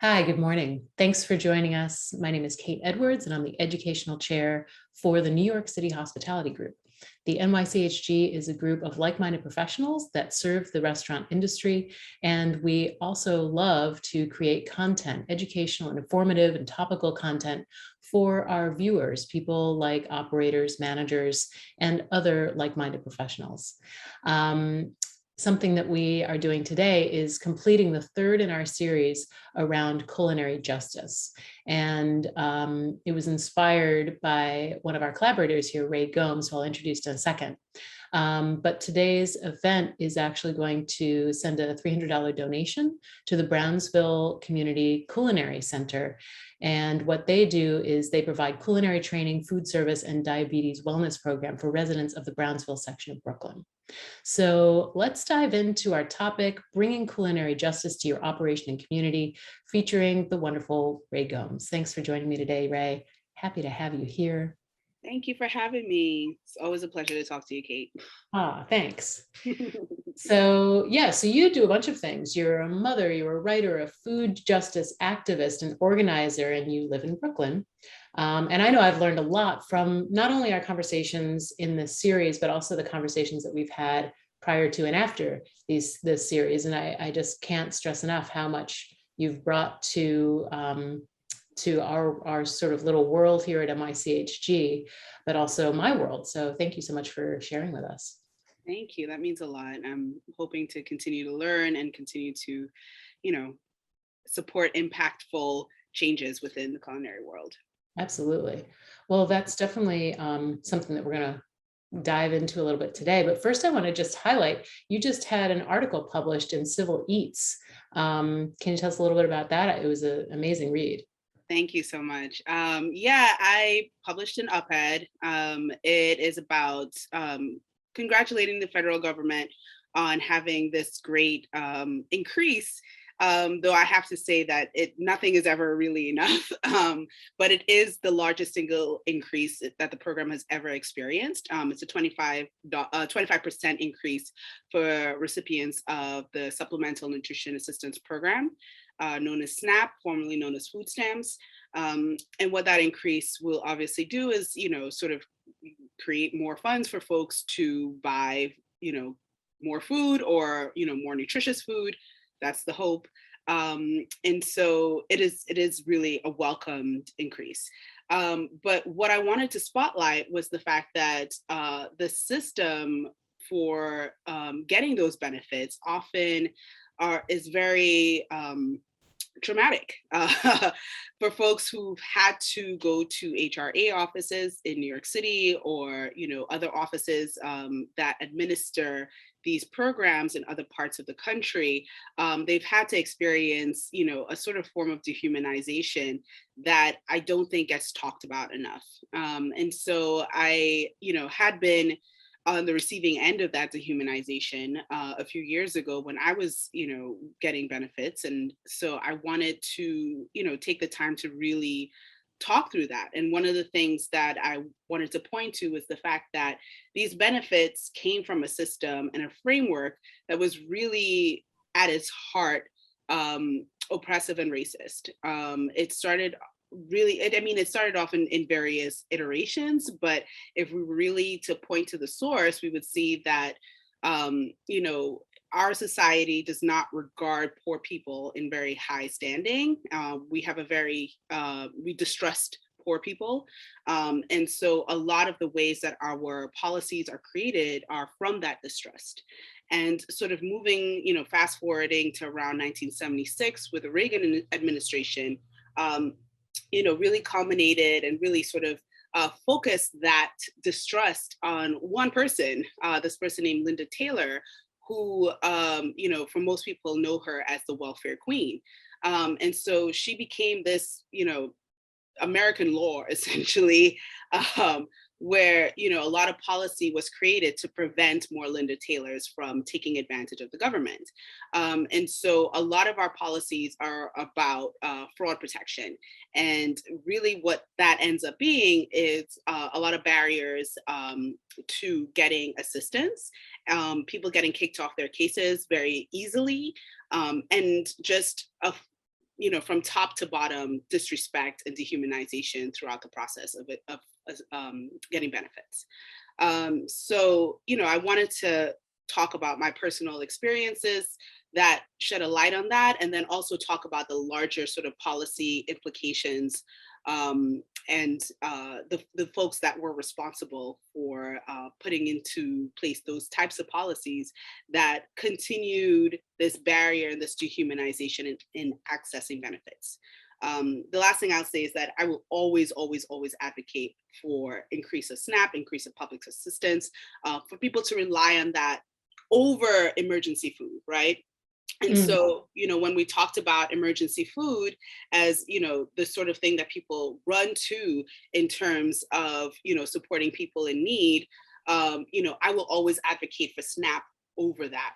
Hi, good morning. Thanks for joining us. My name is Kate Edwards, and I'm the Educational Chair for the New York City Hospitality Group. The NYCHG is a group of like-minded professionals that serve the restaurant industry, and we also love to create content, educational and informative and topical content for our viewers, people like operators, managers, and other like-minded professionals. Something that we are doing today is completing the third in our series around culinary justice. And it was inspired by one of our collaborators here, Ray Gomes, who I'll introduce in a second. But today's event is actually going to send a $300 donation to the Brownsville Community Culinary Center. And what they do is they provide culinary training, food service, and diabetes wellness program for residents of the Brownsville section of Brooklyn. So let's dive into our topic, bringing culinary justice to your operation and community, featuring the wonderful Ray Gomes. Thanks for joining me today, Ray. Happy to have you here. Thank you for having me. It's always a pleasure to talk to you, Kate. Thanks. So you do a bunch of things. You're a mother, you're a writer, a food justice activist, an organizer, and you live in Brooklyn. And I know I've learned a lot from not only our conversations in this series, but also the conversations that we've had prior to and after this series. And I just can't stress enough how much you've brought to our sort of little world here at MICHG, but also my world. So thank you so much for sharing with us. Thank you. That means a lot. I'm hoping to continue to learn and continue to, you know, support impactful changes within the culinary world. Absolutely. Well, that's definitely something that we're going to dive into a little bit today. But first, I want to just highlight, you just had an article published in Civil Eats. Can you tell us a little bit about that? It was an amazing read. Thank you so much. I published an op-ed. It is about congratulating the federal government on having this great increase. Though I have to say that nothing is ever really enough, but it is the largest single increase that the program has ever experienced. It's a 25% increase for recipients of the Supplemental Nutrition Assistance Program, known as SNAP, formerly known as food stamps. And what that increase will obviously do is, sort of create more funds for folks to buy, more food or, more nutritious food. That's the hope. And so it is really a welcomed increase. But what I wanted to spotlight was the fact that the system for getting those benefits often is very traumatic for folks who've had to go to HRA offices in New York City or other offices that administer these programs in other parts of the country. They've had to experience a sort of form of dehumanization that I don't think gets talked about enough. And so I had been on the receiving end of that dehumanization a few years ago when I was, getting benefits. And so I wanted to, take the time to really talk through that. And one of the things that I wanted to point to was the fact that these benefits came from a system and a framework that was really at its heart oppressive and racist. It started off in various iterations, but if we were really to point to the source, we would see that our society does not regard poor people in very high standing. We distrust poor people. And so a lot of the ways that our policies are created are from that distrust. And sort of moving, fast forwarding to around 1976 with the Reagan administration, really culminated and really sort of focused that distrust on one person, this person named Linda Taylor, who, for most people know her as the welfare queen. And so she became this, American law, essentially, where a lot of policy was created to prevent more Linda Taylors from taking advantage of the government. And so a lot of our policies are about fraud protection. And really what that ends up being is a lot of barriers to getting assistance, people getting kicked off their cases very easily, and just a from top to bottom disrespect and dehumanization throughout the process of it, of getting benefits. So, I wanted to talk about my personal experiences that shed a light on that, and then also talk about the larger sort of policy implications, and the folks that were responsible for putting into place those types of policies that continued this barrier and this dehumanization in accessing benefits. The last thing I'll say is that I will always, always, always advocate for increase of SNAP, increase of public assistance, for people to rely on that over emergency food, right? And so, when we talked about emergency food as, the sort of thing that people run to in terms of, supporting people in need, I will always advocate for SNAP over that,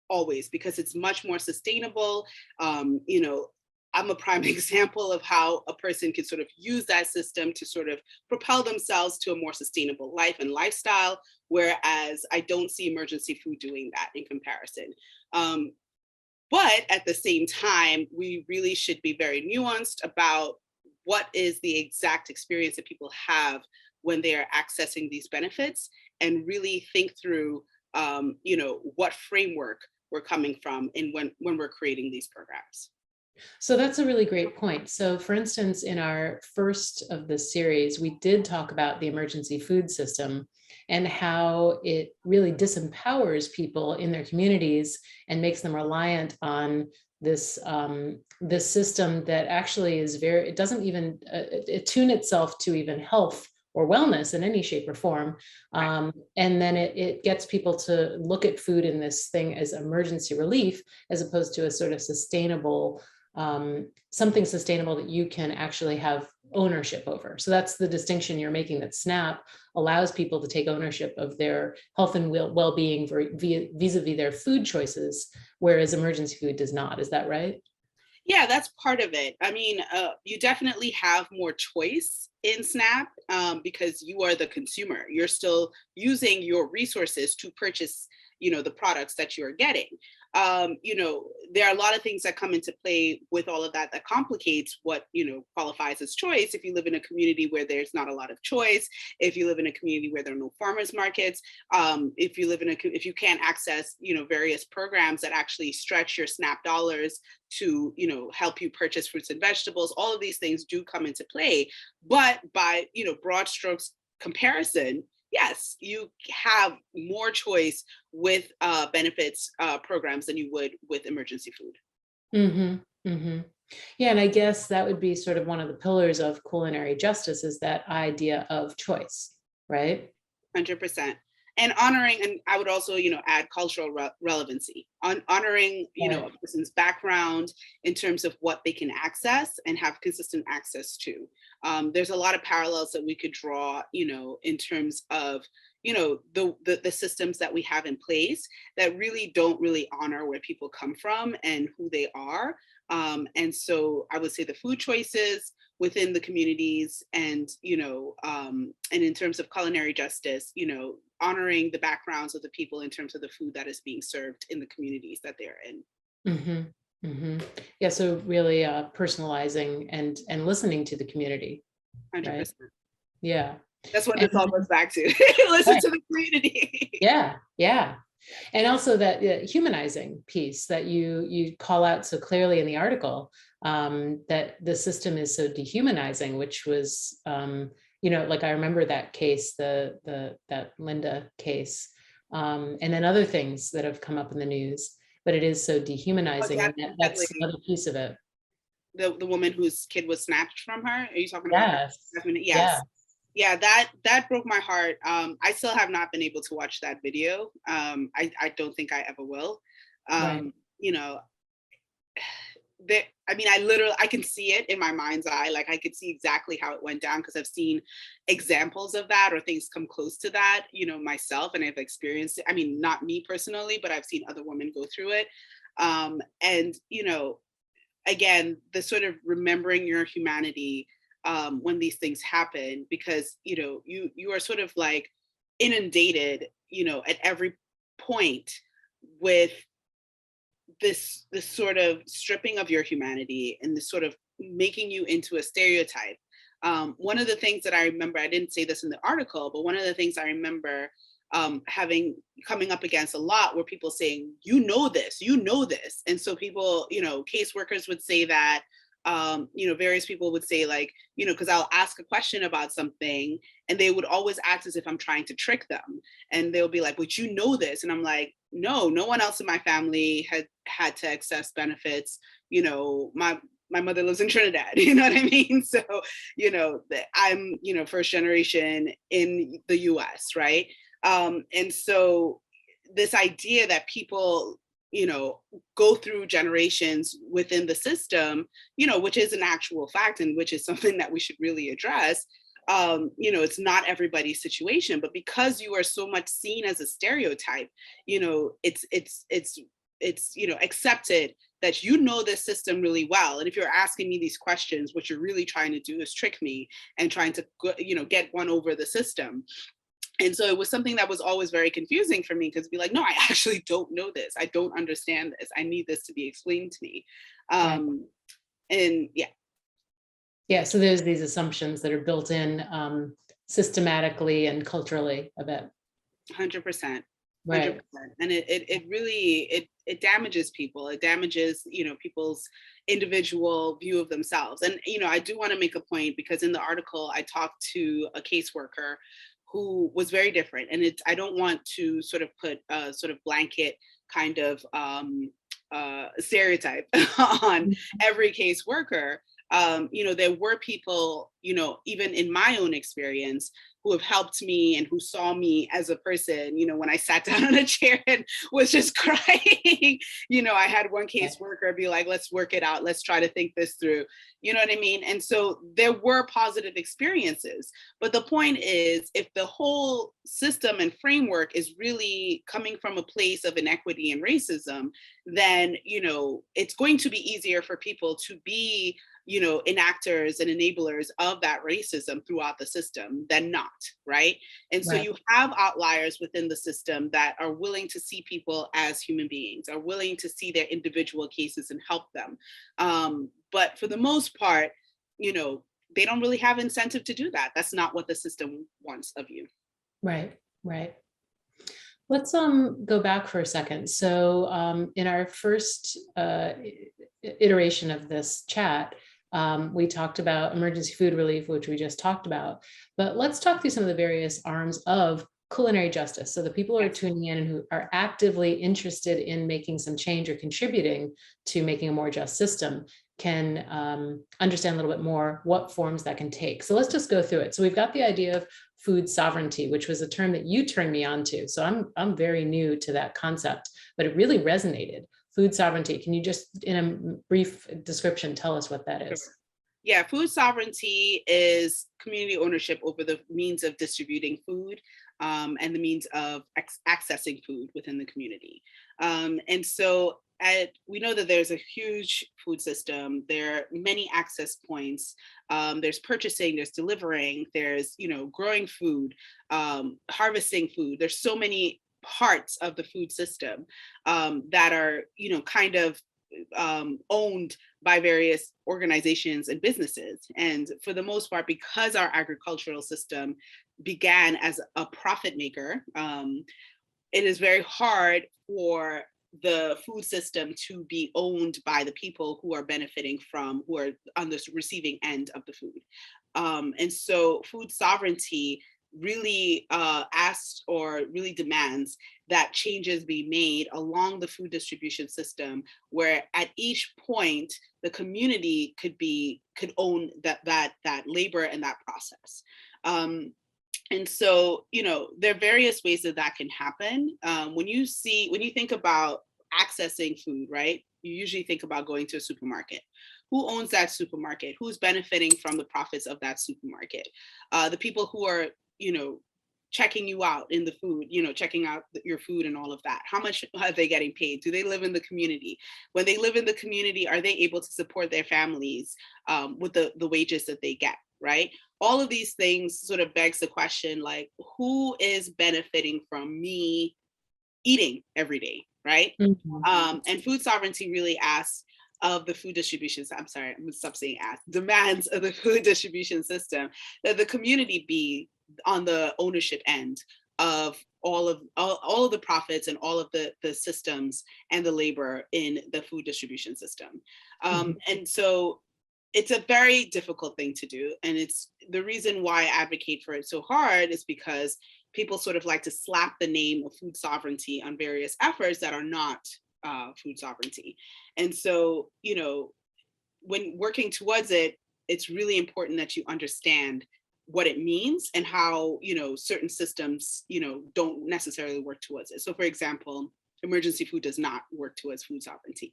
always, because it's much more sustainable. I'm a prime example of how a person can sort of use that system to sort of propel themselves to a more sustainable life and lifestyle, whereas I don't see emergency food doing that in comparison. But at the same time, we really should be very nuanced about what is the exact experience that people have when they are accessing these benefits, and really think through, what framework we're coming from in when we're creating these programs. So that's a really great point. So for instance, in our first of the series, we did talk about the emergency food system and how it really disempowers people in their communities and makes them reliant on this system that actually is it doesn't even attune itself to even health or wellness in any shape or form. And then it gets people to look at food in this thing as emergency relief, as opposed to a sort of sustainable, something sustainable that you can actually have ownership over. So that's the distinction you're making, that SNAP allows people to take ownership of their health and well-being vis-a-vis their food choices, whereas emergency food does not. Is that right? Yeah, that's part of it. I mean, you definitely have more choice in SNAP, because you are the consumer. You're still using your resources to purchase, the products that you are getting. There are a lot of things that come into play with all of that complicates what, qualifies as choice. If you live in a community where there's not a lot of choice, if you live in a community where there are no farmers markets, if you can't access, various programs that actually stretch your SNAP dollars to, help you purchase fruits and vegetables, all of these things do come into play. But by, broad strokes comparison, yes, you have more choice with benefits programs than you would with emergency food. Mm-hmm, mm-hmm. Yeah, and I guess that would be sort of one of the pillars of culinary justice, is that idea of choice, right? 100%. And honoring, and I would also, add cultural relevancy on honoring, Right. a person's background in terms of what they can access and have consistent access to. There's a lot of parallels that we could draw, in terms of, the systems that we have in place that really don't really honor where people come from and who they are. And so I would say the food choices within the communities, and and in terms of culinary justice, honoring the backgrounds of the people in terms of the food that is being served in the communities that they're in. Mm-hmm, mm-hmm. Yeah, so really personalizing and listening to the community, right? 100%. Yeah. That's what And this all goes back to. Listen right. to the community. Yeah, yeah. And also that humanizing piece that you call out so clearly in the article, that the system is so dehumanizing, which was, like I remember that case, that Linda case, and then other things that have come up in the news, but it is so Oh, dehumanizing, and that's definitely. another piece of it. The woman whose kid was snatched from her. Are you talking about her? Yes. Definitely. Yeah. Yes. Yeah, that broke my heart. I still have not been able to watch that video. I don't think I ever will. Right. You know, that I mean, I can see it in my mind's eye. Like I could see exactly how it went down because I've seen examples of that or things come close to that, myself, and I've experienced it. I mean, not me personally, but I've seen other women go through it. And again, the sort of remembering your humanity when these things happen, because you are sort of like inundated, at every point with this sort of stripping of your humanity and this sort of making you into a stereotype. One of the things that I remember, I didn't say this in the article, but one of the things I remember having coming up against a lot were people saying, you know this. And so people, caseworkers would say that, various people would say like, because I'll ask a question about something and they would always act as if I'm trying to trick them. And they'll be like, but you know this. And I'm like, no one else in my family had to access benefits. My mother lives in Trinidad, you know what I mean? So, I'm, first generation in the US, right? And so this idea that people, go through generations within the system, which is an actual fact and which is something that we should really address. It's not everybody's situation, but because you are so much seen as a stereotype, it's accepted that this system really well. And if you're asking me these questions, what you're really trying to do is trick me and trying to get one over the system. And so it was something that was always very confusing for me, because be like, no, I actually don't know this. I don't understand this. I need this to be explained to me. And yeah. Yeah, so there's these assumptions that are built in systematically and culturally, I bet. 100%. Right. 100%. And it really damages people. It damages, people's individual view of themselves. And, I do want to make a point, because in the article, I talked to a caseworker who was very different. And I don't want to sort of put a sort of blanket kind of stereotype on every caseworker. There were people, even in my own experience, who have helped me and who saw me as a person, when I sat down in a chair and was just crying. I had one caseworker be like, let's work it out. Let's try to think this through. You know what I mean? And so there were positive experiences. But the point is, if the whole system and framework is really coming from a place of inequity and racism, then, it's going to be easier for people to be enactors and enablers of that racism throughout the system than not, right? And so you have outliers within the system that are willing to see people as human beings, are willing to see their individual cases and help them. But for the most part, they don't really have incentive to do that. That's not what the system wants of you. Right. Let's go back for a second. So in our first iteration of this chat, we talked about emergency food relief, which we just talked about, but let's talk through some of the various arms of culinary justice. So the people who are tuning in and who are actively interested in making some change or contributing to making a more just system can understand a little bit more what forms that can take. So let's just go through it. So we've got the idea of food sovereignty, which was a term that you turned me on to. So I'm very new to that concept, but it really resonated. Food sovereignty. Can you just, in a brief description, tell us what that is? Yeah, food sovereignty is community ownership over the means of distributing food and the means of accessing food within the community. And so we know that there's a huge food system. There are many access points. There's purchasing, there's delivering, there's, growing food, harvesting food. There's so many parts of the food system that are, kind of owned by various organizations and businesses. And for the most part, because our agricultural system began as a profit maker, it is very hard for the food system to be owned by the people who are benefiting from, who are on the receiving end of the food. And so food sovereignty really asks or really demands that changes be made along the food distribution system, where at each point the community could own that labor and that process. And so, there are various ways that can happen. When you think about accessing food, right? You usually think about going to a supermarket. Who owns that supermarket? Who's benefiting from the profits of that supermarket? The people who are, checking you out in the food, checking out your food and all of that. How much are they getting paid? Do they live in the community? When they live in the community, are they able to support their families with the wages that they get, right? All of these things sort of begs the question, like, who is benefiting from me eating every day, right? Mhm. And food sovereignty really asks of the food distribution, I'm sorry, I'm gonna stop saying ask, demands of the food distribution system that the community be on the ownership end of all of the profits and all of the systems and the labor in the food distribution system. Mhm. And so it's a very difficult thing to do. And it's the reason why I advocate for it so hard is because people sort of like to slap the name of food sovereignty on various efforts that are not food sovereignty. And so, when working towards it, it's really important that you understand what it means and how, certain systems, don't necessarily work towards it. So for example, emergency food does not work towards food sovereignty.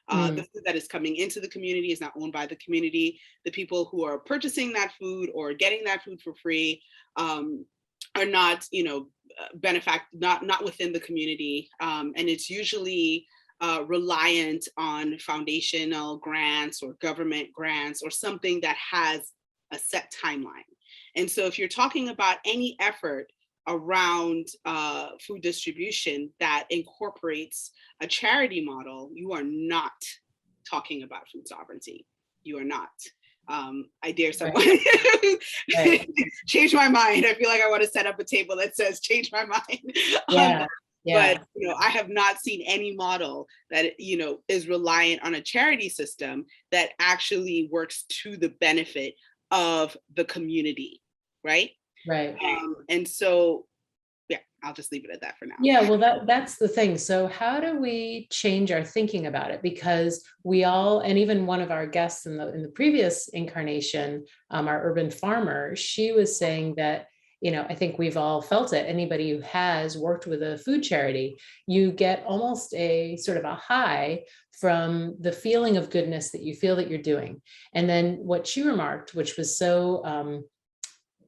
The Mm. food that is coming into the community is not owned by the community. The people who are purchasing that food or getting that food for free are not, not within the community, and it's usually reliant on foundational grants or government grants or something that has a set timeline. And so if you're talking about any effort around food distribution that incorporates a charity model, you are not talking about food sovereignty. You are not. I dare someone Right. Right. change my mind. I feel like I want to set up a table that says change my mind on Yeah. that. But Yeah. I have not seen any model that is reliant on a charity system that actually works to the benefit of the community, right? Right. And so, yeah, I'll just leave it at that for now. Yeah, well, that's the thing. So how do we change our thinking about it? Because we all, and even one of our guests in the previous incarnation, our urban farmer, she was saying that, I think we've all felt it. Anybody who has worked with a food charity, you get almost a sort of a high from the feeling of goodness that you feel that you're doing. And then what she remarked, which was so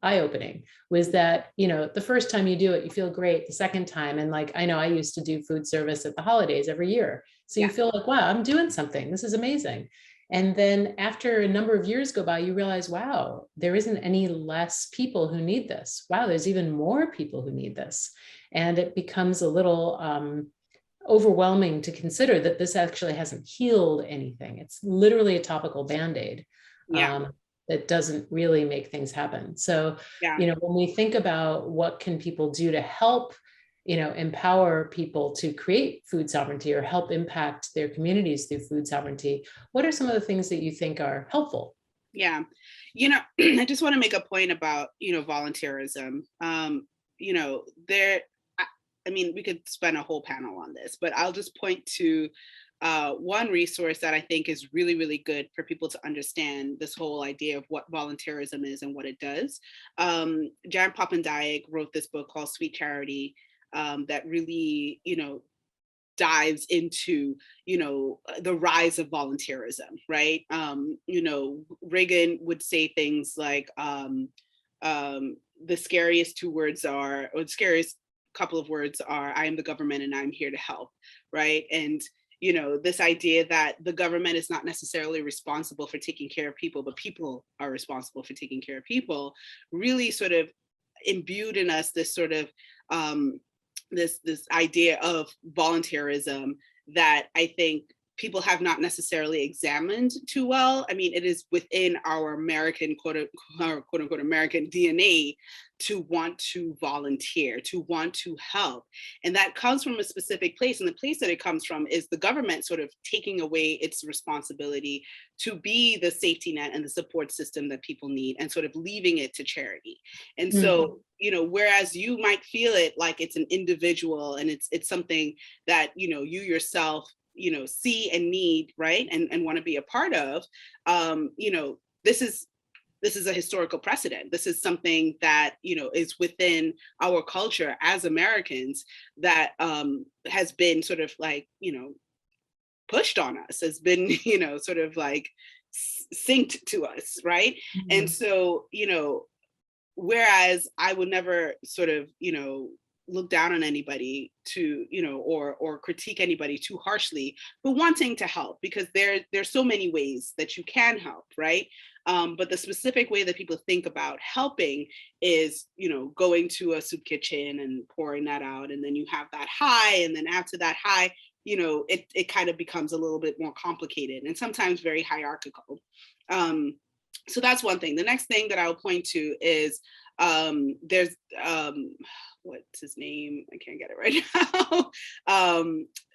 eye-opening, was that the first time you do it you feel great, the second time, and like I know I used to do food service at the holidays every year, so you Yeah, feel like, wow, I'm doing something, this is amazing. And then after a number of years go by, you realize, wow, there isn't any less people who need this. Wow, there's even more people who need this. And it becomes a little overwhelming to consider that this actually hasn't healed anything. It's literally a topical band-aid yeah, um, that doesn't really make things happen. So, yeah, when we think about what can people do to help, empower people to create food sovereignty or help impact their communities through food sovereignty, what are some of the things that you think are helpful? yeah. I just want to make a point about volunteerism. There. I, I mean, we could spend a whole panel on this, but I'll just point to one resource that I think is really, really good for people to understand this whole idea of what volunteerism is and what it does. Jan Poppendieck wrote this book called Sweet Charity that really, dives into the rise of volunteerism, right? Reagan would say things like the scariest two words are, or the scariest couple of words are, I am the government and I'm here to help, right? And this idea that the government is not necessarily responsible for taking care of people, but people are responsible for taking care of people, really sort of imbued in us this sort of this idea of volunteerism that I think people have not necessarily examined too well. I mean, it is within our American quote unquote American DNA to want to volunteer, to want to help. And that comes from a specific place. And the place that it comes from is the government sort of taking away its responsibility to be the safety net and the support system that people need and sort of leaving it to charity. And Mhm. so, whereas you might feel it like it's an individual and it's something that, you yourself see and need, right, and want to be a part of, this is a historical precedent. This is something that is within our culture as Americans that has been sort of like pushed on us, has been sort of like synced to us, right? And Mhm. so whereas I would never sort of look down on anybody to or critique anybody too harshly for wanting to help, because there's so many ways that you can help, right? But the specific way that people think about helping is going to a soup kitchen and pouring that out, and then you have that high, and then after that high it kind of becomes a little bit more complicated and sometimes very hierarchical. So that's one thing. The next thing that I'll point to is there's what's his name? I can't get it right now.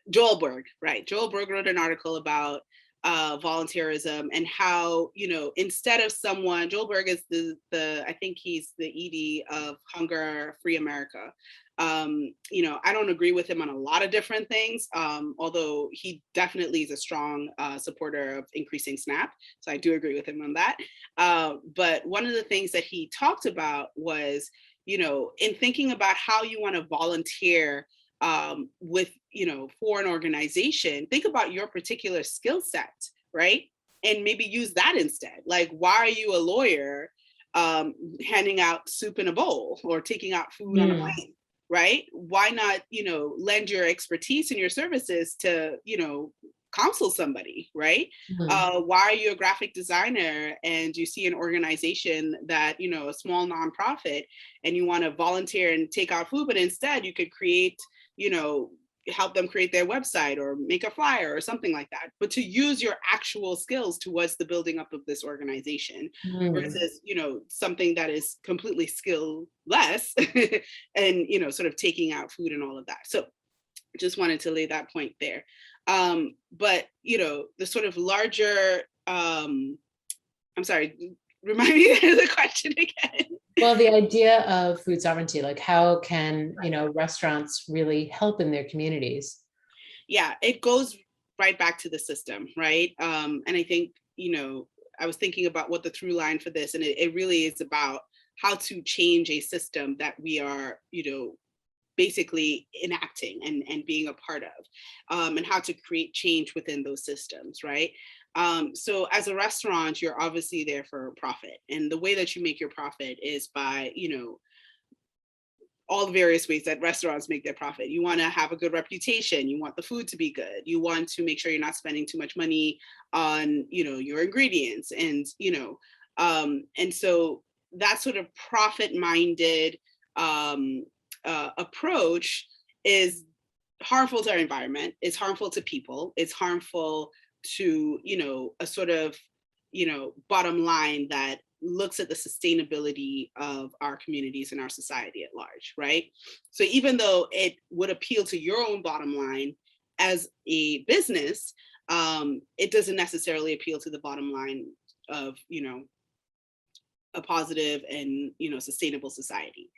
Joel Berg, right? Joel Berg wrote an article about volunteerism and how, instead of someone, Joel Berg is I think he's the ED of Hunger Free America. I don't agree with him on a lot of different things, although he definitely is a strong supporter of increasing SNAP. So I do agree with him on that. But one of the things that he talked about was, in thinking about how you want to volunteer with, for an organization, think about your particular skill set, right? And maybe use that instead. Like, why are you a lawyer handing out soup in a bowl or taking out food on a plane? Right? Why not, lend your expertise and your services to, counsel somebody, right? Why are you a graphic designer and you see an organization that, a small nonprofit, and you want to volunteer and take out food, but instead you could create, help them create their website or make a flyer or something like that, but to use your actual skills towards the building up of this organization versus, something that is completely skill-less and, sort of taking out food and all of that. So just wanted to lay that point there. But, the sort of larger, I'm sorry, remind me of the question again. Well, the idea of food sovereignty, like how can, restaurants really help in their communities? Yeah, it goes right back to the system, right? And I think, I was thinking about what the through line for this, and it really is about how to change a system that we are, basically enacting and being a part of, and how to create change within those systems, right? So as a restaurant, you're obviously there for profit. And the way that you make your profit is by, all the various ways that restaurants make their profit. You want to have a good reputation. You want the food to be good. You want to make sure you're not spending too much money on, your ingredients. And so that sort of profit-minded approach is harmful to our environment. It's harmful to people. It's harmful to, a sort of, bottom line that looks at the sustainability of our communities and our society at large, right? So even though it would appeal to your own bottom line as a business, it doesn't necessarily appeal to the bottom line of, a positive and, sustainable society.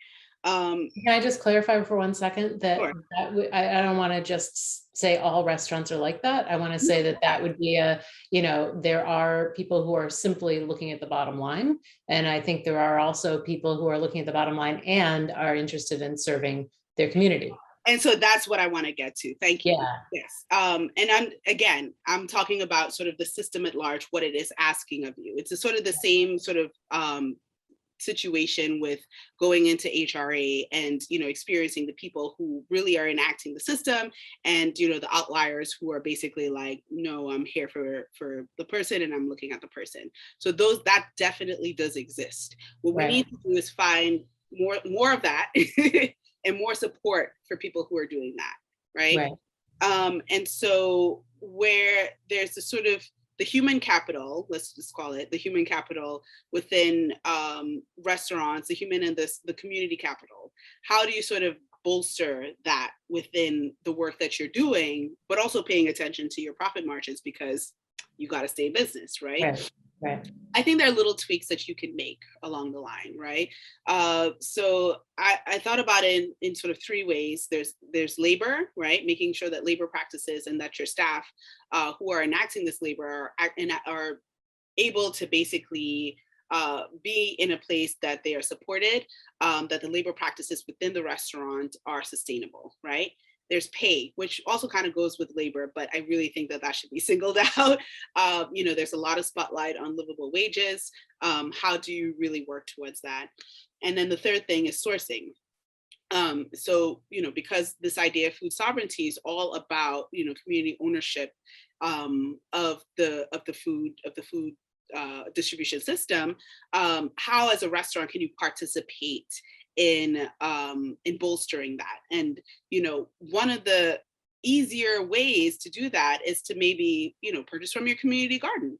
Can I just clarify for 1 second that, Sure. I don't want to just say all restaurants are like that. I want to say that would be there are people who are simply looking at the bottom line. And I think there are also people who are looking at the bottom line and are interested in serving their community. And so that's what I want to get to. Thank you. Yeah. Yes. And I'm talking about sort of the system at large, what it is asking of you. It's a sort of the same sort of situation with going into HRA and, experiencing the people who really are enacting the system and, the outliers who are basically like, no, I'm here for the person and I'm looking at the person. So that definitely does exist. What we need to do is find more of that and more support for people who are doing that. Right. And so where there's the sort of the human capital, let's just call it the human capital within restaurants, the human and the community capital. How do you sort of bolster that within the work that you're doing, but also paying attention to your profit margins because you got to stay in business, right? Right. I think there are little tweaks that you can make along the line, right? So I thought about it in sort of three ways. There's labor, right? Making sure that labor practices and that your staff who are enacting this labor are able to basically be in a place that they are supported, that the labor practices within the restaurant are sustainable, right? There's pay, which also kind of goes with labor, but I really think that should be singled out. There's a lot of spotlight on livable wages. How do you really work towards that? And then the third thing is sourcing. So, because this idea of food sovereignty is all about, community ownership of the food distribution system, how as a restaurant can you participate in bolstering that? And one of the easier ways to do that is to maybe, purchase from your community garden,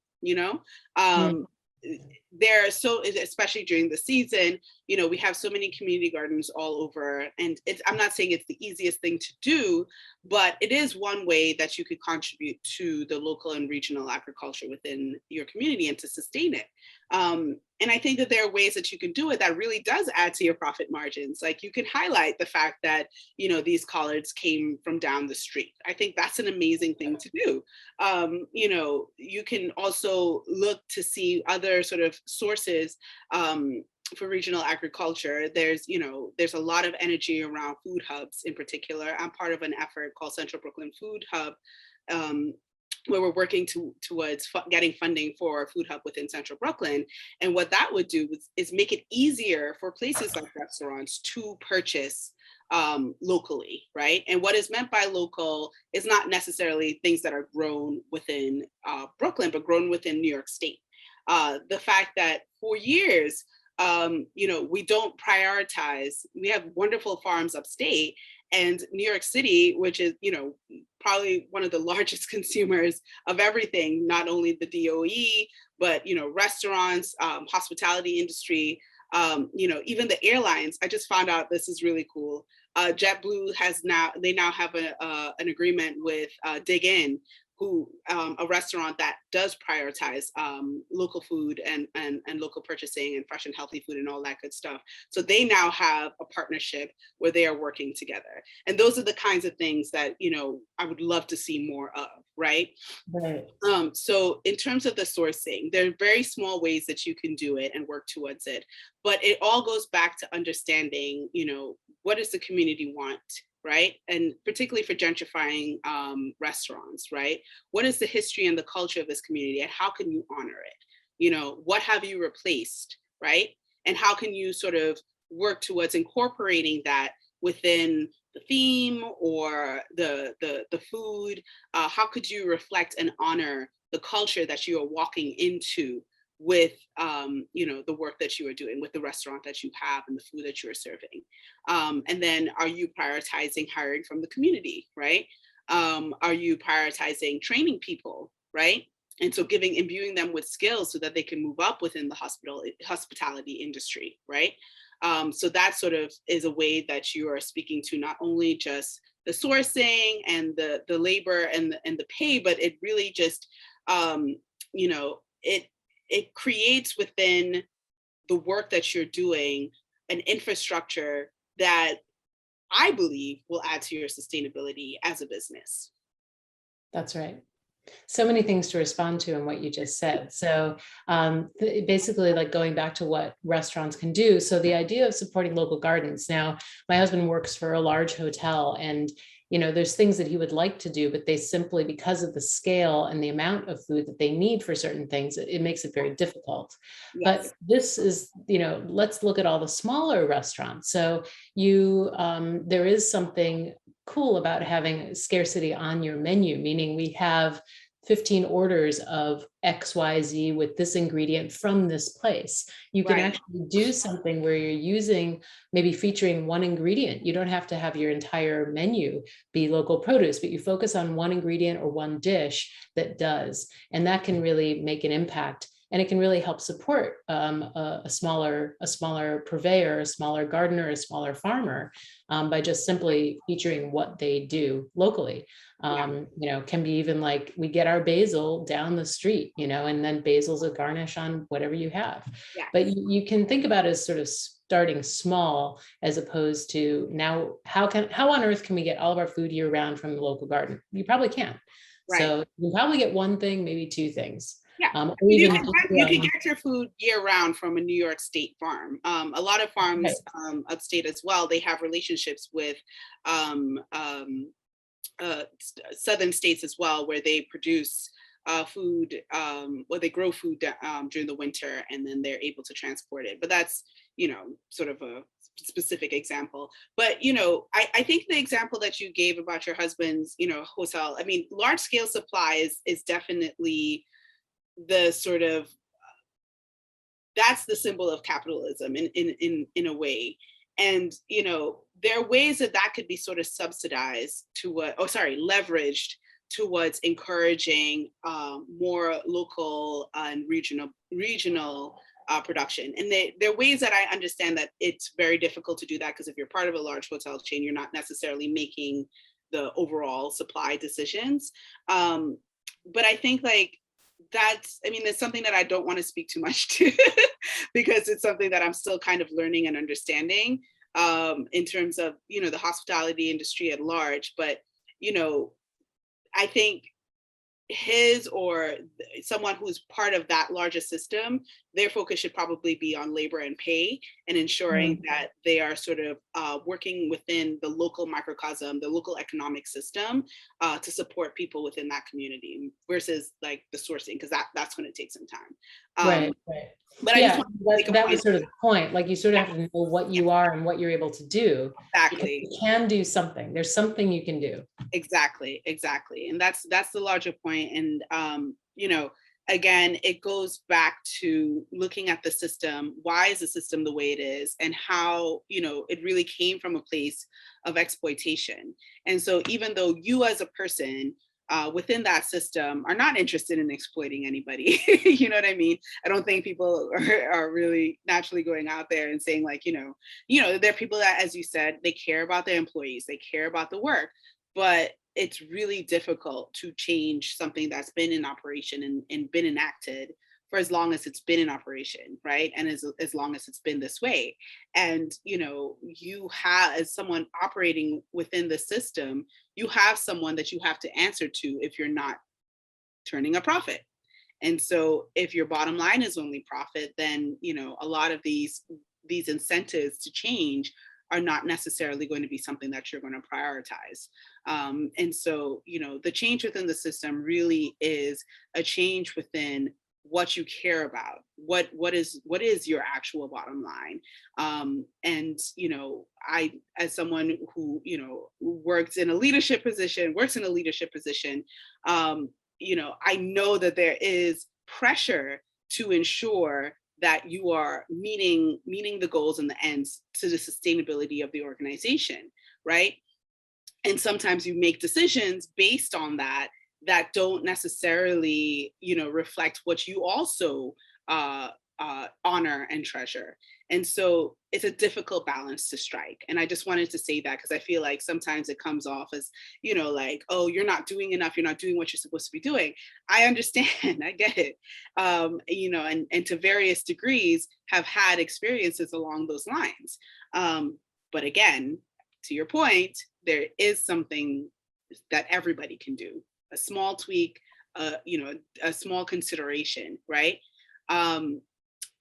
um, there are so, especially during the season, we have so many community gardens all over, and I'm not saying it's the easiest thing to do, but it is one way that you could contribute to the local and regional agriculture within your community and to sustain it. And I think that there are ways that you can do it that really does add to your profit margins. Like, you can highlight the fact that, these collards came from down the street. I think that's an amazing thing to do. You can also look to see other sort of sources for regional agriculture. There's a lot of energy around food hubs in particular. I'm part of an effort called Central Brooklyn Food Hub, where we're working towards getting funding for a food hub within Central Brooklyn. And what that would do is make it easier for places like restaurants to purchase locally, right? And what is meant by local is not necessarily things that are grown within Brooklyn, but grown within New York State. The fact that for years, we don't prioritize, we have wonderful farms upstate, and New York City, which is, probably one of the largest consumers of everything, not only the DOE, but, restaurants, hospitality industry, even the airlines. I just found out, this is really cool. JetBlue they now have an agreement with Dig In, who a restaurant that does prioritize local food and local purchasing and fresh and healthy food and all that good stuff. So they now have a partnership where they are working together. And those are the kinds of things that, I would love to see more of, right? Right. So in terms of the sourcing, there are very small ways that you can do it and work towards it. But it all goes back to understanding, what does the community want? Right? And particularly for gentrifying restaurants, right? What is the history and the culture of this community, and how can you honor it? What have you replaced, right? And how can you sort of work towards incorporating that within the theme or the food? How could you reflect and honor the culture that you are walking into with the work that you are doing, with the restaurant that you have and the food that you are serving? And then, are you prioritizing hiring from the community, right? Are you prioritizing training people, right? And so imbuing them with skills so that they can move up within the hospitality industry, right? So that sort of is a way that you are speaking to not only just the sourcing and the labor and the pay, but it really just, it creates within the work that you're doing an infrastructure that I believe will add to your sustainability as a business. That's right. So many things to respond to in what you just said. So basically, like, going back to what restaurants can do. So the idea of supporting local gardens. Now, my husband works for a large hotel, and there's things that he would like to do, but they simply, because of the scale and the amount of food that they need for certain things, it makes it very difficult. Yes. But this is, let's look at all the smaller restaurants. So there is something cool about having scarcity on your menu, meaning we have 15 orders of XYZ with this ingredient from this place. You can actually do something where you're maybe featuring one ingredient. You don't have to have your entire menu be local produce, but you focus on one ingredient or one dish that does. And that can really make an impact. And it can really help support a smaller purveyor, a smaller gardener, a smaller farmer, by just simply featuring what they do locally. Can be even like, we get our basil down the street, and then basil's a garnish on whatever you have. Yeah. But you can think about it as sort of starting small, as opposed to, now, how on earth can we get all of our food year round from the local garden? You probably can't. Right. So you can probably get one thing, maybe two things. Yeah, you can get your food year round from a New York State farm. A lot of farms upstate as well, they have relationships with southern states as well, where they produce food, where they grow food during the winter, and then they're able to transport it. But that's, sort of a specific example. But, I think the example that you gave about your husband's, hotel, I mean, large scale supply is definitely the sort of, that's the symbol of capitalism in a way. And, there are ways that that could be sort of subsidized to leveraged towards encouraging more local and regional production. And there are ways that I understand that it's very difficult to do that, because if you're part of a large hotel chain, you're not necessarily making the overall supply decisions. But I think like that's something that I don't want to speak too much to because it's something that I'm still kind of learning and understanding in terms of, the hospitality industry at large. But, I think his or someone who's part of that larger system, their focus should probably be on labor and pay, and ensuring that they are sort of working within the local microcosm, the local economic system, to support people within that community versus like the sourcing, because that's going to take some time. Right. But I just Yeah, want to make a that point. was sort of the point. Like you sort of have to know what you are and what you're able to do. Exactly. You can do something. There's something you can do. Exactly. And that's the larger point. And again, it goes back to looking at the system. Why is the system the way it is, and how, it really came from a place of exploitation. And so even though you as a person within that system are not interested in exploiting anybody, you know what I mean? I don't think people are really naturally going out there and saying like, there are people that, as you said, they care about their employees, they care about the work, but it's really difficult to change something that's been in operation and been enacted for as long as it's been in operation, right? And as long as it's been this way. And, you have, as someone operating within the system, you have someone that you have to answer to if you're not turning a profit. And so if your bottom line is only profit, then, a lot of these incentives to change are not necessarily going to be something that you're going to prioritize. And so, the change within the system really is a change within what you care about, what is your actual bottom line. And I, as someone who works in a leadership position, I know that there is pressure to ensure that you are meeting the goals and the ends to the sustainability of the organization, right? And sometimes you make decisions based on that don't necessarily, reflect what you also honor and treasure. And so it's a difficult balance to strike. And I just wanted to say that because I feel like sometimes it comes off as, like, oh, you're not doing enough. You're not doing what you're supposed to be doing. I understand. I get it. And to various degrees have had experiences along those lines. But again, to your point, there is something that everybody can do. A small tweak, a small consideration, right? And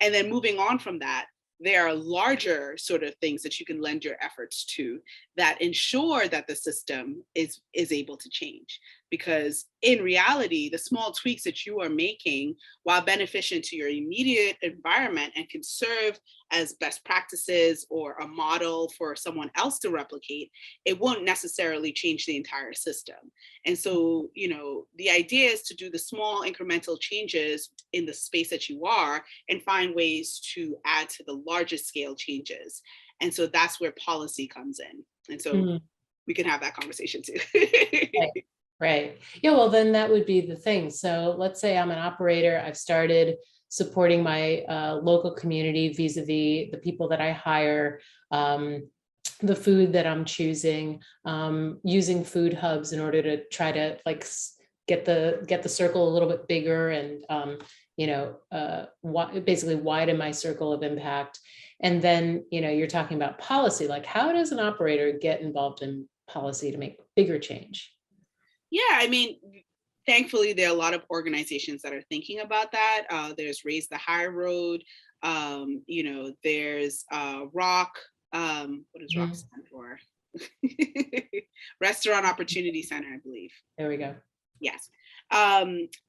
then moving on from that, there are larger sort of things that you can lend your efforts to that ensure that the system is able to change. Because in reality, the small tweaks that you are making, while beneficial to your immediate environment and can serve as best practices or a model for someone else to replicate, it won't necessarily change the entire system. And so, the idea is to do the small incremental changes in the space that you are and find ways to add to the largest scale changes. And so that's where policy comes in. And so we can have that conversation too. Right. Yeah, well, then that would be the thing. So let's say I'm an operator. I've started supporting my local community vis-a-vis the people that I hire, the food that I'm choosing, using food hubs in order to try to like get the circle a little bit bigger and basically widen my circle of impact. And then you're talking about policy. Like, how does an operator get involved in policy to make bigger change? Yeah, I mean, thankfully, there are a lot of organizations that are thinking about that. There's Raise the High Road. There's ROC. What does ROC stand for? Restaurant Opportunity Center, I believe. There we go. Yes.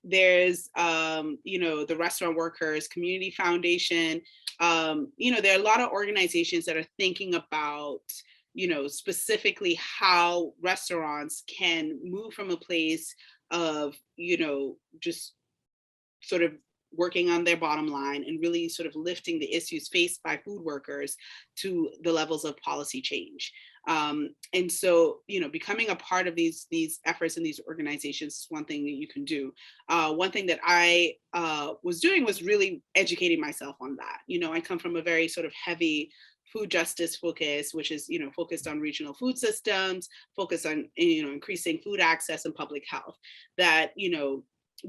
There's, the Restaurant Workers Community Foundation. There are a lot of organizations that are thinking about specifically how restaurants can move from a place of, just sort of working on their bottom line and really sort of lifting the issues faced by food workers to the levels of policy change. And so, becoming a part of these efforts and these organizations is one thing that you can do. One thing that I was doing was really educating myself on that. I come from a very sort of heavy food justice focus, which is, focused on regional food systems, focused on, increasing food access and public health. That,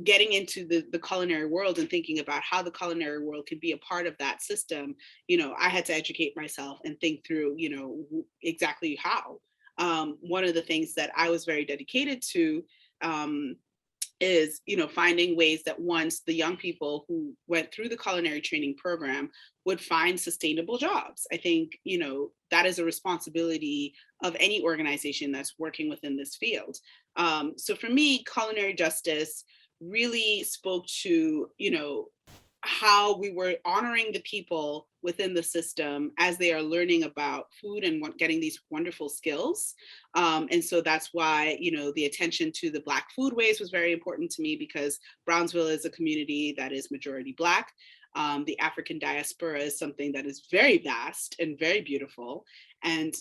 getting into the culinary world and thinking about how the culinary world could be a part of that system, I had to educate myself and think through, exactly how. One of the things that I was very dedicated to is, finding ways that once the young people who went through the culinary training program would find sustainable jobs. I think, that is a responsibility of any organization that's working within this field. So for me, culinary justice really spoke to, how we were honoring the people within the system as they are learning about food and getting these wonderful skills. And so that's why, the attention to the Black foodways was very important to me, because Brownsville is a community that is majority Black. The African diaspora is something that is very vast and very beautiful. And,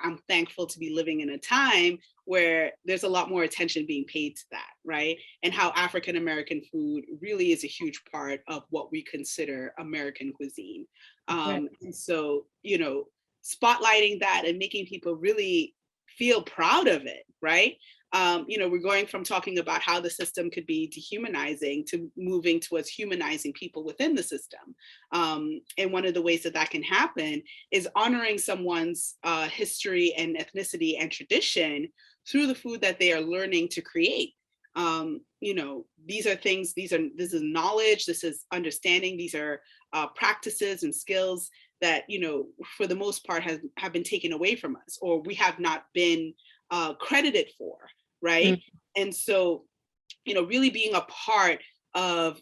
I'm thankful to be living in a time where there's a lot more attention being paid to that, right? And how African American food really is a huge part of what we consider American cuisine. Right. And so, spotlighting that and making people really feel proud of it, right? We're going from talking about how the system could be dehumanizing to moving towards humanizing people within the system. And one of the ways that that can happen is honoring someone's history and ethnicity and tradition through the food that they are learning to create. These are things, this is knowledge, this is understanding, these are practices and skills that, for the most part have been taken away from us, or we have not been credited for, right? Mm. And so, really being a part of,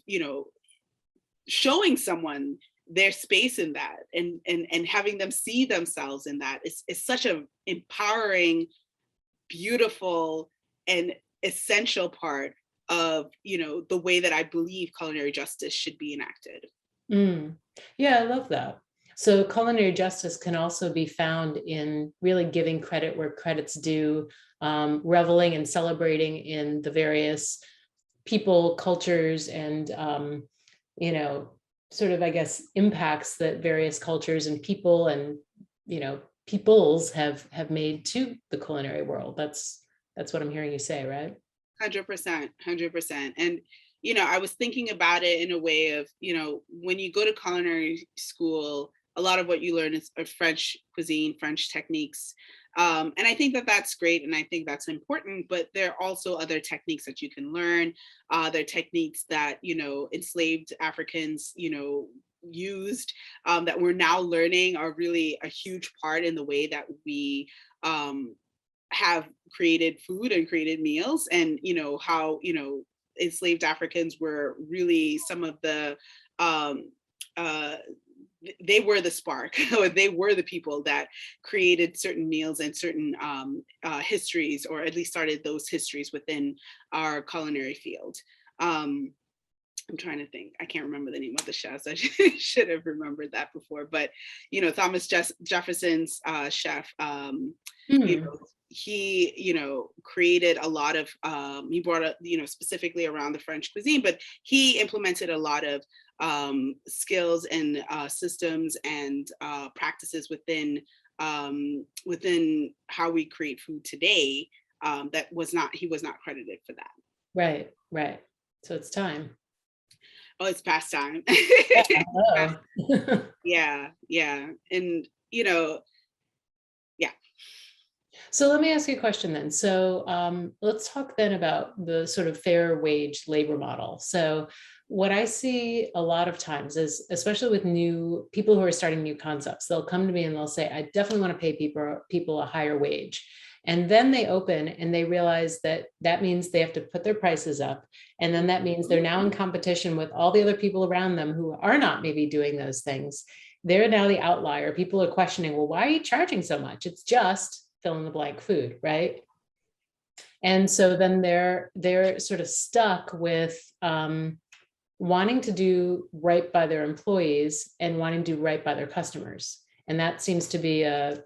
showing someone their space in that and having them see themselves in that is such an empowering, beautiful, and essential part of, the way that I believe culinary justice should be enacted. Yeah, I love that. So culinary justice can also be found in really giving credit where credit's due, reveling and celebrating in the various people, cultures, and, sort of, I guess, impacts that various cultures and people and, peoples have made to the culinary world. That's what I'm hearing you say, right? 100%, 100%. And, I was thinking about it in a way of, when you go to culinary school, a lot of what you learn is French cuisine, French techniques. And I think that that's great. And I think that's important, but there are also other techniques that you can learn. There are techniques that, enslaved Africans, used, that we're now learning are really a huge part in the way that we have created food and created meals. And, how, enslaved Africans were really some of the, they were the spark, or they were the people that created certain meals and certain histories, or at least started those histories within our culinary field. I'm trying to think. I can't remember the name of the chefs. I should have remembered that before. But, Thomas Jefferson's chef, he, created a lot of, he brought up, specifically around the French cuisine, but he implemented a lot of skills and systems and practices within how we create food today, that he was not credited for that. Right. So it's time. Oh, it's past time. Yeah. And, yeah. So let me ask you a question then. So let's talk then about the sort of fair wage labor model. So what I see a lot of times is, especially with new people who are starting new concepts, they'll come to me and they'll say, I definitely want to pay people a higher wage. And then they open and they realize that means they have to put their prices up. And then that means they're now in competition with all the other people around them who are not maybe doing those things. They're now the outlier. People are questioning, well, why are you charging so much? It's just fill in the blank food, right? And so then they're sort of stuck with wanting to do right by their employees and wanting to do right by their customers. And that seems to be a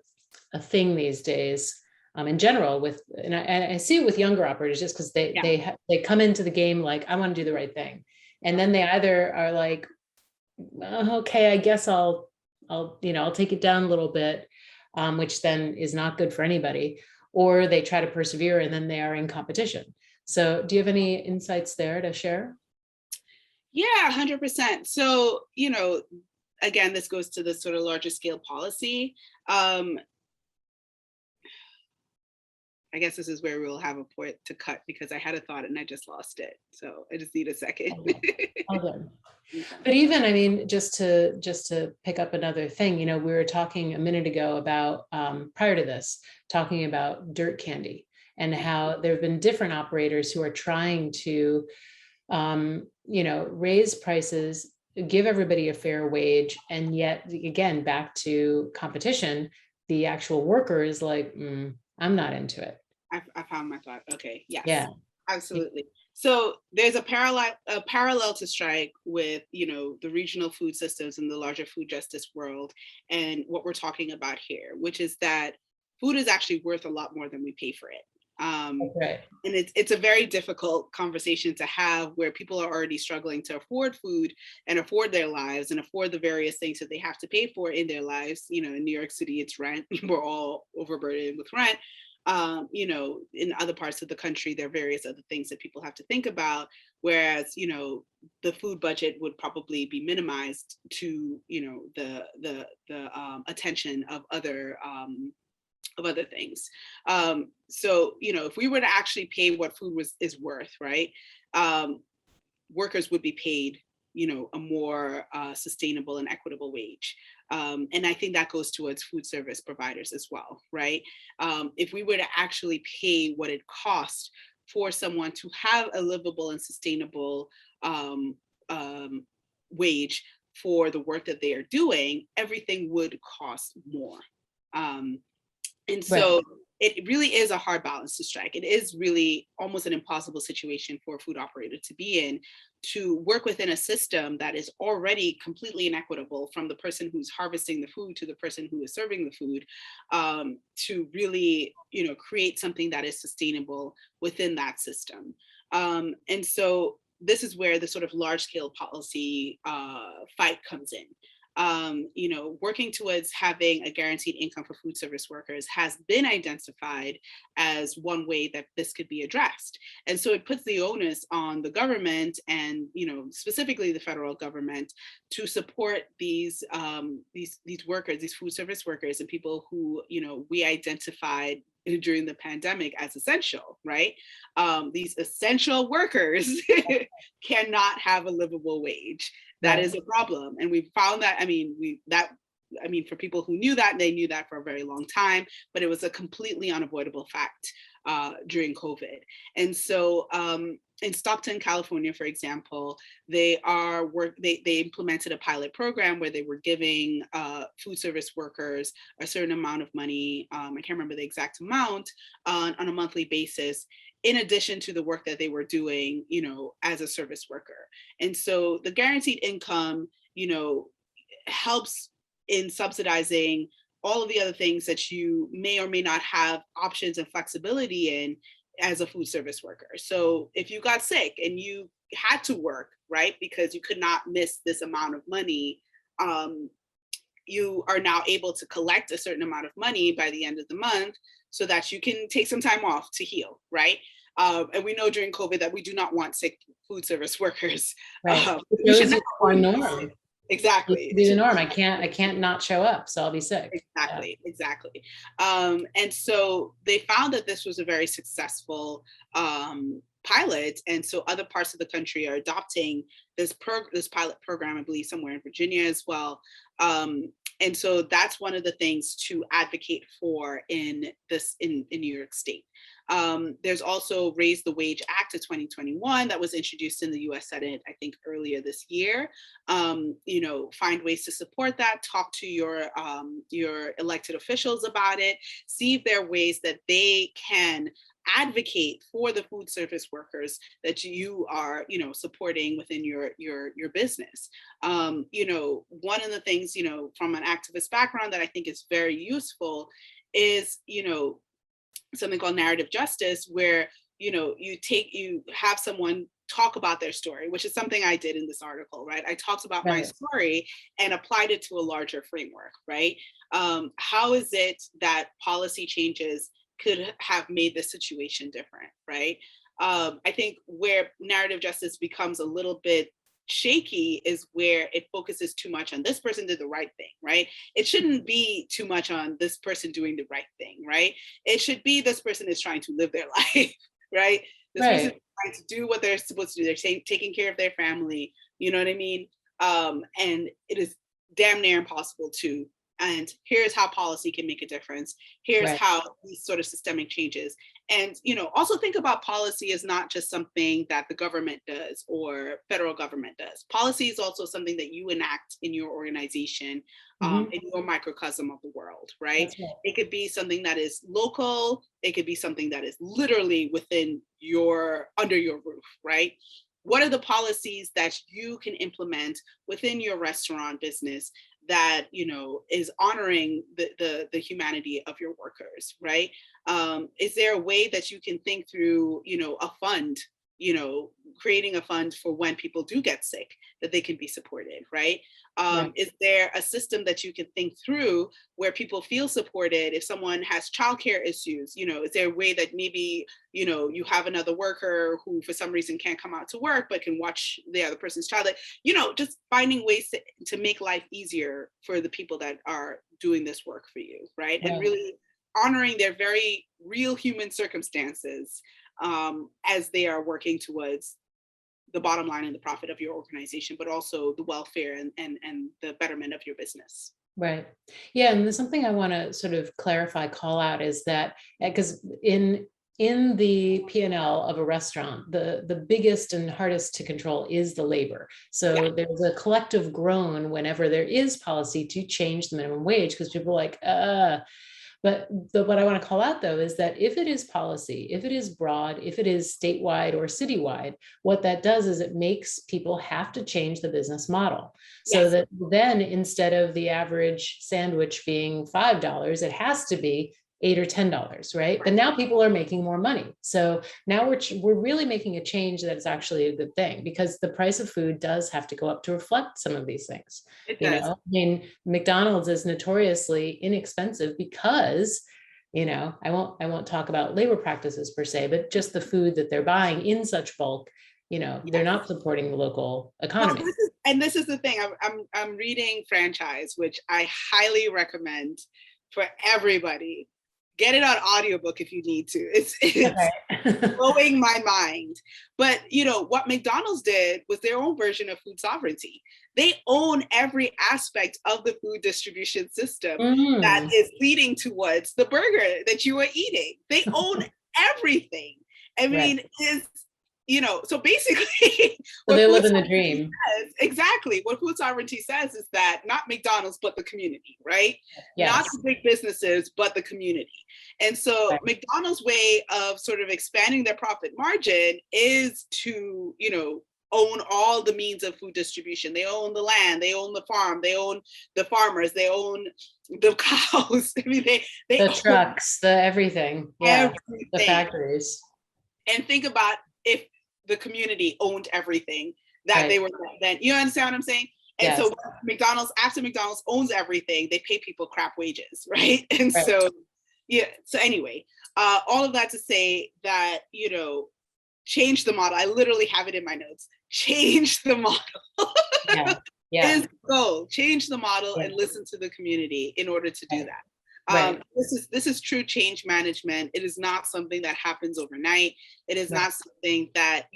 thing these days, in general. And I see it with younger operators, just because they come into the game like, I want to do the right thing, and then they either are like, okay, I guess I'll take it down a little bit, which then is not good for anybody, or they try to persevere and then they are in competition. So do you have any insights there to share? Yeah, 100%. So, again, this goes to the sort of larger scale policy. I guess this is where we'll have a point to cut, because I had a thought and I just lost it. So I just need a second. Okay. But even, I mean, just to pick up another thing, we were talking a minute ago about, prior to this, talking about dirt candy and how there have been different operators who are trying to, raise prices, give everybody a fair wage. And yet, again, back to competition, the actual worker is like, I'm not into it. I found my thought. Okay. Yes. Yeah. Absolutely. So there's a parallel to strike with, the regional food systems in the larger food justice world, and what we're talking about here, which is that food is actually worth a lot more than we pay for it. Right. And it's a very difficult conversation to have, where people are already struggling to afford food and afford their lives and afford the various things that they have to pay for in their lives. In New York City, it's rent. We're all overburdened with rent. In other parts of the country, there are various other things that people have to think about, whereas, the food budget would probably be minimized to, the attention of other things. So, if we were to actually pay what food is worth, right? Workers would be paid, a more sustainable and equitable wage. And I think that goes towards food service providers as well, right? If we were to actually pay what it costs for someone to have a livable and sustainable wage for the work that they are doing, everything would cost more. And so it really is a hard balance to strike. It is really almost an impossible situation for a food operator to be in, to work within a system that is already completely inequitable, from the person who's harvesting the food to the person who is serving the food, to really, create something that is sustainable within that system. And so this is where the sort of large scale policy fight comes in. Working towards having a guaranteed income for food service workers has been identified as one way that this could be addressed. And so it puts the onus on the government, and, specifically the federal government, to support these workers, these food service workers, and people who, we identified during the pandemic as essential, right? These essential workers cannot have a livable wage. That is a problem. And we found that, for people who knew that, they knew that for a very long time, but it was a completely unavoidable fact during COVID. And so in Stockton, California, for example, they implemented a pilot program where they were giving food service workers a certain amount of money. I can't remember the exact amount, on a monthly basis, in addition to the work that they were doing, as a service worker. And so the guaranteed income, helps in subsidizing all of the other things that you may or may not have options and flexibility in as a food service worker. So if you got sick and you had to work, right, because you could not miss this amount of money, you are now able to collect a certain amount of money by the end of the month, so that you can take some time off to heal, right? And we know during COVID that we do not want sick food service workers. Right. We should our norm. Exactly. Be the norm. I can't not show up, so I'll be sick. Exactly. And so they found that this was a very successful pilot, and so other parts of the country are adopting this pilot program. I believe somewhere in Virginia as well. And so that's one of the things to advocate for in New York State. There's also Raise the Wage Act of 2021 that was introduced in the US Senate, I think earlier this year. Find ways to support that, talk to your elected officials about it, see if there are ways that they can advocate for the food service workers that you are, supporting within your business. One of the things, from an activist background that I think is very useful is, something called narrative justice, where you have someone talk about their story, which is something I did in this article, right? I talked about my story and applied it to a larger framework, right? How is it that policy changes could have made the situation different, right? I think where narrative justice becomes a little bit shaky is where it focuses too much on this person did the right thing, right? It shouldn't be too much on this person doing the right thing, right? It should be this person is trying to live their life, right? This person is trying to do what they're supposed to do. They're taking care of their family, you know what I mean? And it is damn near impossible to. And here's how policy can make a difference. Here's how these sort of systemic changes. And, also think about policy as not just something that the government does or federal government does. Policy is also something that you enact in your organization, in your microcosm of the world, right? It could be something that is local. It could be something that is literally under your roof, right? What are the policies that you can implement within your restaurant business that is honoring the humanity of your workers, right? Is there a way that you can think through a fund, creating a fund for when people do get sick, that they can be supported, right? Is there a system that you can think through where people feel supported if someone has childcare issues? Is there a way that maybe you have another worker who for some reason can't come out to work but can watch the other person's child? Just finding ways to make life easier for the people that are doing this work for you, right? And really honoring their very real human circumstances as they are working towards the bottom line and the profit of your organization, but also the welfare and the betterment of your business. Right. Yeah. And there's something I want to sort of clarify, call out is that because in the P&L of a restaurant, the biggest and hardest to control is the labor. So there's a collective groan whenever there is policy to change the minimum wage, because people are like, But what I want to call out, though, is that if it is policy, if it is broad, if it is statewide or citywide, what that does is it makes people have to change the business model. So that then instead of the average sandwich being $5, it has to be $8 or $10, right? But now people are making more money. So now we're really making a change that is actually a good thing, because the price of food does have to go up to reflect some of these things. I mean, McDonald's is notoriously inexpensive because, I won't talk about labor practices per se, but just the food that they're buying in such bulk, they're not supporting the local economy. Well, this is the thing. I'm reading Franchise, which I highly recommend for everybody. Get it on audiobook if you need to. It's blowing my mind. But what McDonald's did was their own version of food sovereignty. They own every aspect of the food distribution system that is leading towards the burger that you are eating. They own everything. I mean, so basically, so they live in the dream. Exactly. What food sovereignty says is that not McDonald's, but the community, right? Not the big businesses, but the community. And so McDonald's way of sort of expanding their profit margin is to, own all the means of food distribution. They own the land, they own the farm, they own the farmers, they own the cows. I mean, they the trucks, the everything. Yeah, everything. The factories. And think about if the community owned everything that they were then. You understand what I'm saying? And so after McDonald's owns everything, they pay people crap wages, right? And so anyway, all of that to say that, change the model. I literally have it in my notes. Change the model. Is the goal. Change the model and listen to the community in order to do that. This is true change management. It is not something that happens overnight. It is not something that,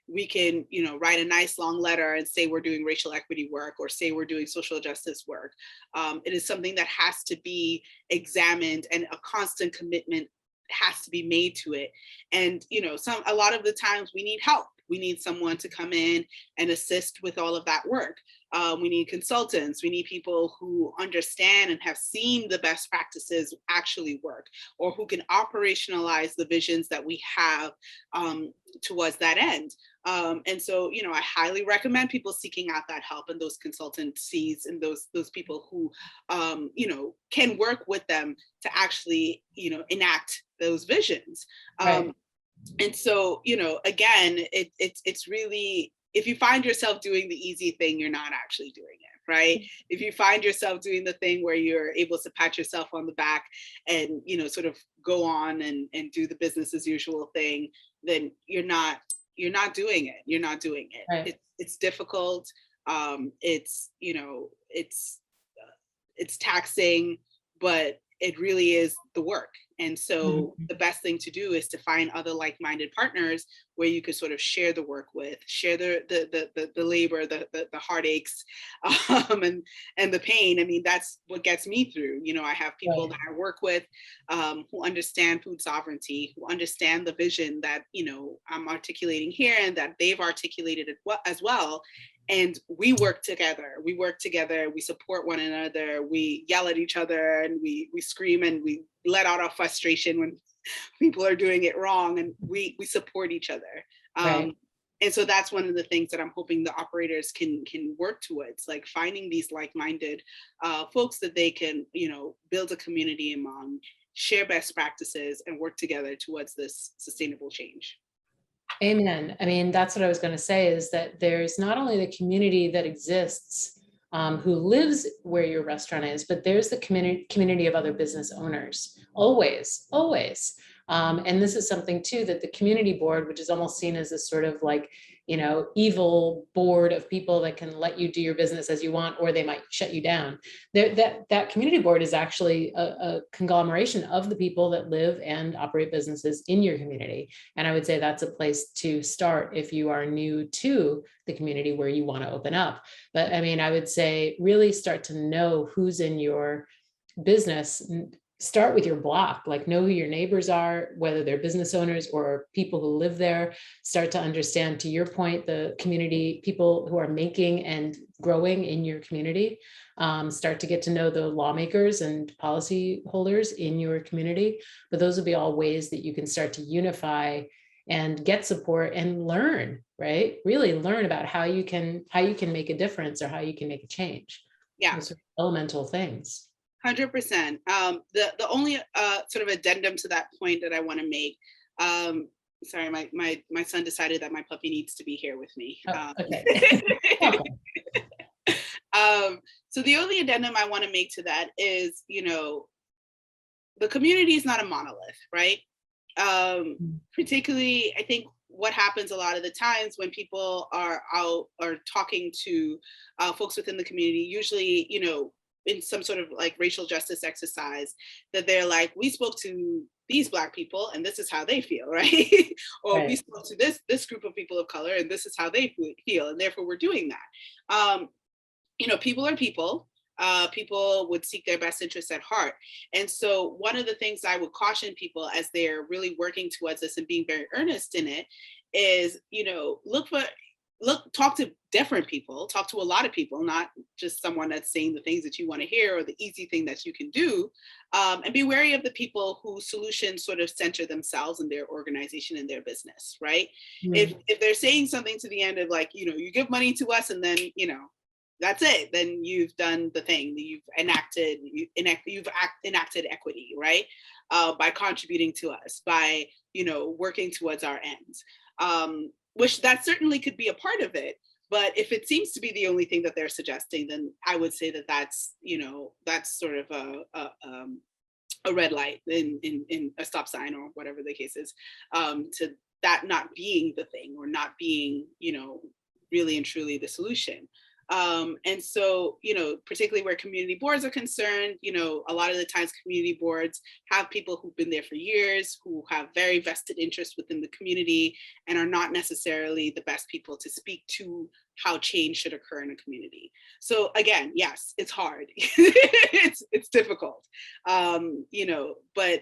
we can, write a nice long letter and say we're doing racial equity work or say we're doing social justice work. It is something that has to be examined, and a constant commitment has to be made to it. And, a lot of the times we need help. We need someone to come in and assist with all of that work. We need consultants. We need people who understand and have seen the best practices actually work, or who can operationalize the visions that we have towards that end. And so, I highly recommend people seeking out that help and those consultancies and those people who, can work with them to actually, enact those visions. Right. And so, again, it's really, if you find yourself doing the easy thing, you're not actually doing it, right? If you find yourself doing the thing where you're able to pat yourself on the back and, sort of go on and do the business as usual thing, then you're not doing it. You're not doing it. Right. It's difficult. It's taxing, but it really is the work. And so Mhm. the best thing to do is to find other like-minded partners where you could sort of share the work with, share the labor, the heartaches, and the pain. I mean, that's what gets me through. I have people Right. that I work with who understand food sovereignty, who understand the vision that I'm articulating here and that they've articulated as well. And we work together. We support one another. We yell at each other, and we scream, and we let out our frustration when people are doing it wrong, and we support each other. Right. And so that's one of the things that I'm hoping the operators can work towards, like finding these like-minded folks that they can build a community among, share best practices, and work together towards this sustainable change. Amen. I mean, that's what I was going to say, is that there's not only the community that exists who lives where your restaurant is, but there's the community of other business owners. Always, always. And this is something too that the community board, which is almost seen as a sort of like, evil board of people that can let you do your business as you want, or they might shut you down. That community board is actually a conglomeration of the people that live and operate businesses in your community. And I would say that's a place to start if you are new to the community where you want to open up. But I mean, I would say really start to know who's in your business. Start with your block, like know who your neighbors are, whether they're business owners or people who live there. Start to understand, to your point, the community, people who are making and growing in your community. Start to get to know the lawmakers and policy holders in your community. But those will be all ways that you can start to unify and get support and learn, right? Really learn about how you can make a difference or how you can make a change. Yeah. Those are elemental things. 100%. The only sort of addendum to that point that I want to make. Sorry, my son decided that my puppy needs to be here with me. Oh, okay. So the only addendum I want to make to that is, the community is not a monolith, right? Particularly, I think what happens a lot of the times when people are out or talking to folks within the community, usually, in some sort of like racial justice exercise, that they're like, we spoke to these Black people and this is how they feel, right? Or Right. we spoke to this group of people of color and this is how they feel, and therefore we're doing that. People are people. People would seek their best interests at heart. And so one of the things I would caution people as they're really working towards this and being very earnest in it is, talk to different people, talk to a lot of people, not just someone that's saying the things that you want to hear or the easy thing that you can do. And be wary of the people whose solutions sort of center themselves and their organization and their business, right? Mm. If they're saying something to the end of like, you give money to us and then, that's it, then you've done the thing, you've enacted equity, right? By contributing to us, by working towards our ends, which that certainly could be a part of it. But if it seems to be the only thing that they're suggesting, then I would say that that's sort of a red light in a stop sign or whatever the case is, to that not being the thing or not being really and truly the solution. And so, particularly where community boards are concerned, a lot of the times community boards have people who've been there for years, who have very vested interest within the community and are not necessarily the best people to speak to how change should occur in a community. So again, yes, it's hard. It's difficult, but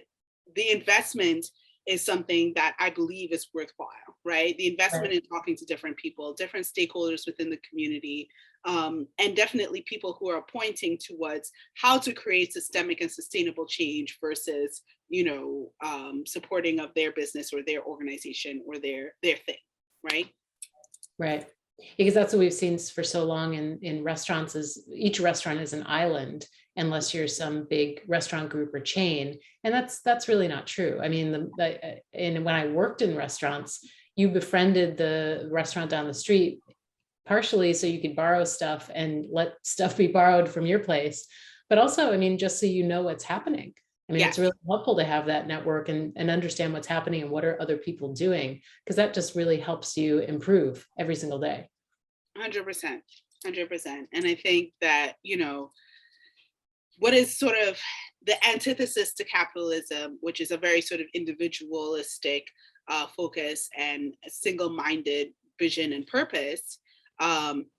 the investment is something that I believe is worthwhile, right? The investment Right. in talking to different people, different stakeholders within the community, and definitely people who are pointing towards how to create systemic and sustainable change versus, supporting of their business or their organization or their thing, right? Right. Because that's what we've seen for so long in restaurants is each restaurant is an island unless you're some big restaurant group or chain. And that's really not true. I mean, and when I worked in restaurants, you befriended the restaurant down the street partially so you could borrow stuff and let stuff be borrowed from your place. But also, I mean, just so you know what's happening. I mean, it's Yes, really helpful to have that network and understand what's happening and what are other people doing, because that just really helps you improve every single day. 100%, 100%. And I think that, what is sort of the antithesis to capitalism, which is a very sort of individualistic focus and a single-minded vision and purpose,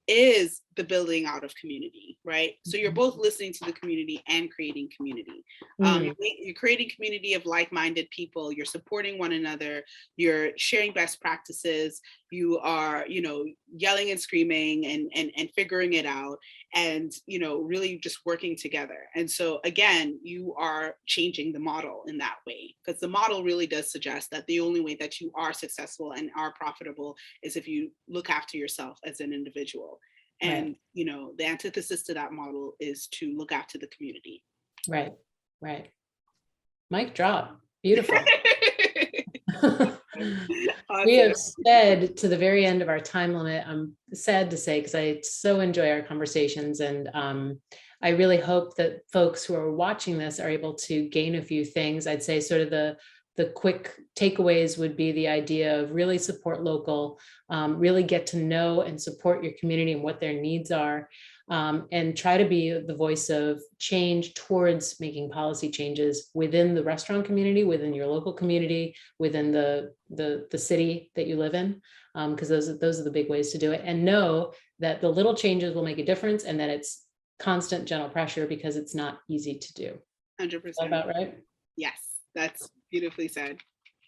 is the building out of community, right? So you're both listening to the community and creating community. Mm, You're creating community of like-minded people. You're supporting one another. You're sharing best practices. You are, yelling and screaming and figuring it out, and really just working together. And so again, you are changing the model in that way, because the model really does suggest that the only way that you are successful and are profitable is if you look after yourself as an individual. right, And the antithesis to that model is to look after the community. right, right. Mic drop. Beautiful. We Awesome. have sped to the very end of our time limit. I'm sad to say, because I so enjoy our conversations, and I really hope that folks who are watching this are able to gain a few things. I'd say sort of the quick takeaways would be the idea of really support local, really get to know and support your community and what their needs are, and try to be the voice of change towards making policy changes within the restaurant community, within your local community, within the city that you live in, because those are the big ways to do it. And know that the little changes will make a difference, and that it's constant gentle pressure, because it's not easy to do. Is that 100%. about right? Yes, that's beautifully said.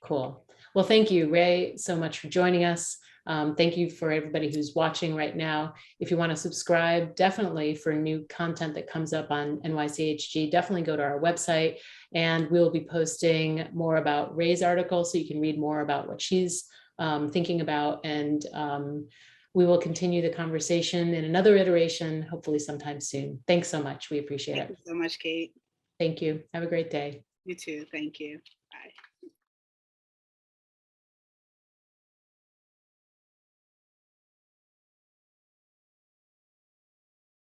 Cool. Well, thank you, Ray, so much for joining us. Thank you for everybody who's watching right now. If you want to subscribe, definitely for new content that comes up on NYCHG, definitely go to our website, and we'll be posting more about Ray's article so you can read more about what she's thinking about. And we will continue the conversation in another iteration, hopefully sometime soon. Thanks so much. We appreciate Thank it. you so much, Kate. Thank you. Have a great day. You too. Thank you. Bye.